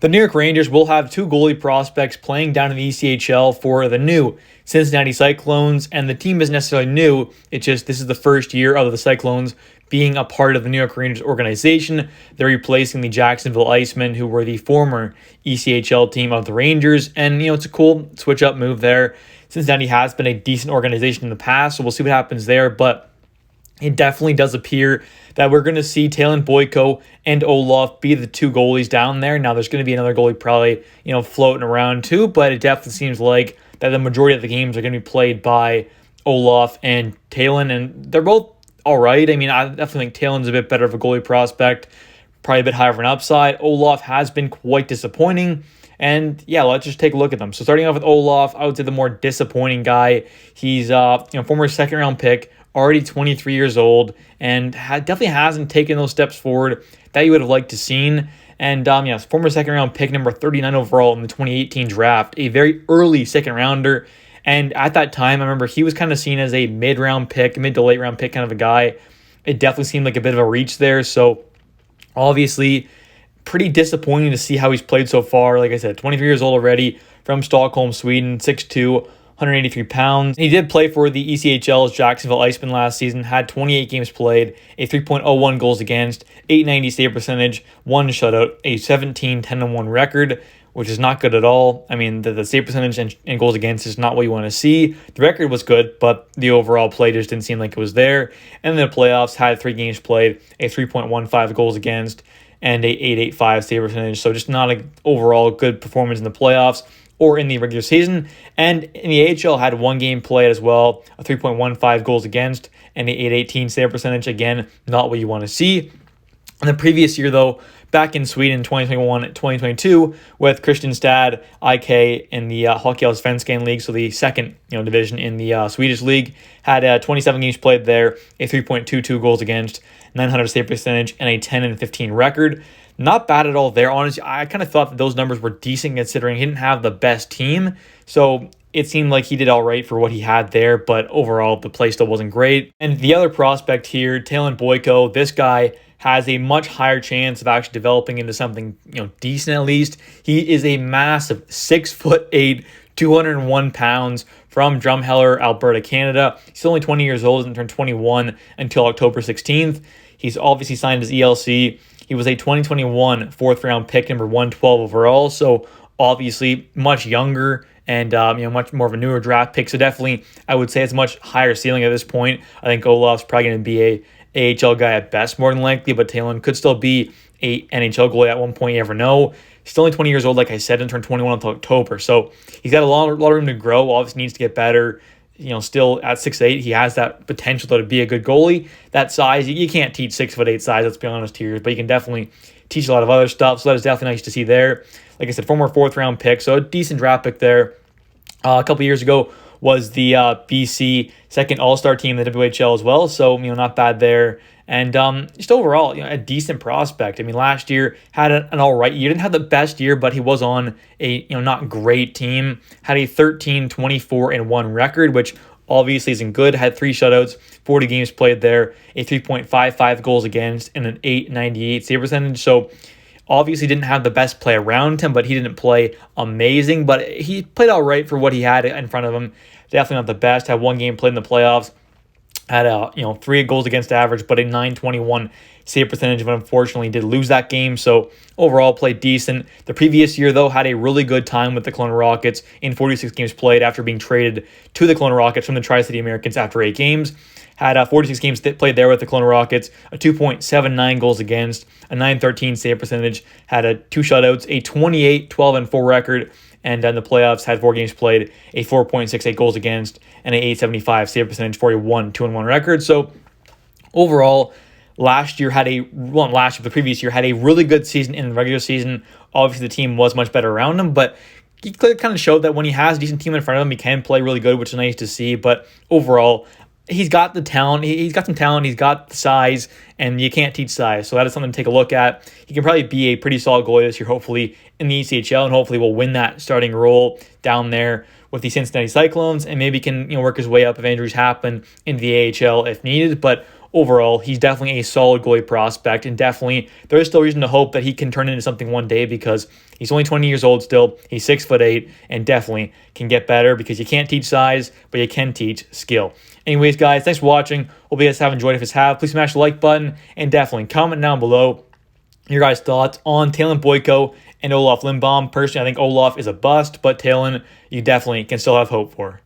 The New York Rangers will have two goalie prospects playing down in the ECHL for the new Cincinnati Cyclones, and the team isn't necessarily new. It's just this is the first year of the Cyclones being a part of the New York Rangers organization. They're replacing the Jacksonville Icemen, who were the former ECHL team of the Rangers, and it's a cool switch-up move there. Cincinnati has been a decent organization in the past, so we'll see what happens there, but it definitely does appear that we're going to see Talyn Boyko and Olof be the two goalies down there. Now, there's going to be another goalie probably, floating around too, but it definitely seems like that the majority of the games are going to be played by Olof and Talyn, and they're both all right. I mean, I definitely think Talyn's a bit better of a goalie prospect, probably a bit higher of an upside. Olof has been quite disappointing, and yeah, let's just take a look at them. So starting off with Olof, I would say the more disappointing guy. He's former second-round pick, already 23 years old, and definitely hasn't taken those steps forward that you would have liked to seen. And former second round pick, number 39 overall in the 2018 draft, a very early second rounder. And at that time, I remember he was kind of seen as a mid to late round pick kind of a guy. It definitely seemed like a bit of a reach there. So obviously, pretty disappointing to see how he's played so far. Like I said, 23 years old already, from Stockholm, Sweden, 6'2", 183 pounds. He did play for the ECHL's Jacksonville Icemen last season, had 28 games played, a 3.01 goals against, 890 save percentage, one shutout, a 17-10-1 record, which is not good at all. I mean, the save percentage and goals against is not what you want to see. The record was good, but the overall play just didn't seem like it was there. And then the playoffs, had 3 games played, a 3.15 goals against, and a 885 save percentage. So just not an overall good performance in the playoffs or in the regular season. And in the AHL, had 1 game played as well, a 3.15 goals against, and the 818 save percentage. Again, not what you want to see. In the previous year, though, back in Sweden, 2021-2022, with Kristianstad IK in the Hockeyallsvenskan League, so the second division in the Swedish league, had 27 games played there, a 3.22 goals against, 900 save percentage, and a 10-15 record. Not bad at all there. Honestly, I kind of thought that those numbers were decent considering he didn't have the best team. So it seemed like he did all right for what he had there, but overall the play still wasn't great. And the other prospect here, Talyn Boyko, this guy has a much higher chance of actually developing into something decent at least. He is a massive 6'8", 201 pounds from Drumheller, Alberta, Canada. He's only 20 years old and turned 21 until October 16th. He's obviously signed his ELC. He was a 2021 fourth-round pick, number 112 overall, so obviously much younger and much more of a newer draft pick. So definitely, I would say it's a much higher ceiling at this point. I think Olof's probably going to be a AHL guy at best, more than likely, but Talyn could still be a NHL goalie at one point. You never know. He's still only 20 years old, like I said, and turned 21 until October. So he's got a lot of room to grow. Obviously needs to get better. Still at 6'8", he has that potential to be a good goalie. That size, you can't teach 6'8" size, let's be honest here, but you can definitely teach a lot of other stuff, so that is definitely nice to see there. Like I said, former fourth-round pick, so a decent draft pick there. A couple years ago was the BC second All-Star team in the WHL as well, so not bad there. And just overall, a decent prospect. I mean, last year had an all right year. Didn't have the best year, but he was on a not great team. Had a 13-24-1 record, which obviously isn't good. Had 3 shutouts, 40 games played there, a 3.55 goals against, and an 898 save percentage. So obviously didn't have the best play around him, but he didn't play amazing. But he played all right for what he had in front of him. Definitely not the best. Had 1 game played in the playoffs. Had 3 goals against average, but a 921 save percentage, but unfortunately did lose that game. So overall played decent. The previous year, though, had a really good time with the Kelowna Rockets in 46 games played after being traded to the Kelowna Rockets from the Tri-City Americans after 8 games. Had 46 games played there with the Kelowna Rockets, a 2.79 goals against, a 913 save percentage, had 2 shutouts, a 28-12-4 record, and in the playoffs had 4 games played, a 4.68 goals against, and an 875 save percentage for a 1-2-1 record. So overall, the previous year had a really good season in the regular season. Obviously, the team was much better around him, but he kind of showed that when he has a decent team in front of him, he can play really good, which is nice to see. But overall, he's got the talent. He's got some talent. He's got the size, and you can't teach size. So that is something to take a look at. He can probably be a pretty solid goalie this year, hopefully, in the ECHL, and hopefully will win that starting role down there with the Cincinnati Cyclones, and maybe can work his way up if injuries happen in the AHL if needed. But overall, he's definitely a solid goalie prospect, and definitely there is still reason to hope that he can turn into something one day because he's only 20 years old still. He's 6'8", and definitely can get better because you can't teach size, but you can teach skill. Anyways, guys, thanks for watching. Hope you guys have enjoyed. If you have, please smash the like button and definitely comment down below your guys' thoughts on Talyn Boyko and Olof Lindbom. Personally, I think Olof is a bust, but Talyn, you definitely can still have hope for.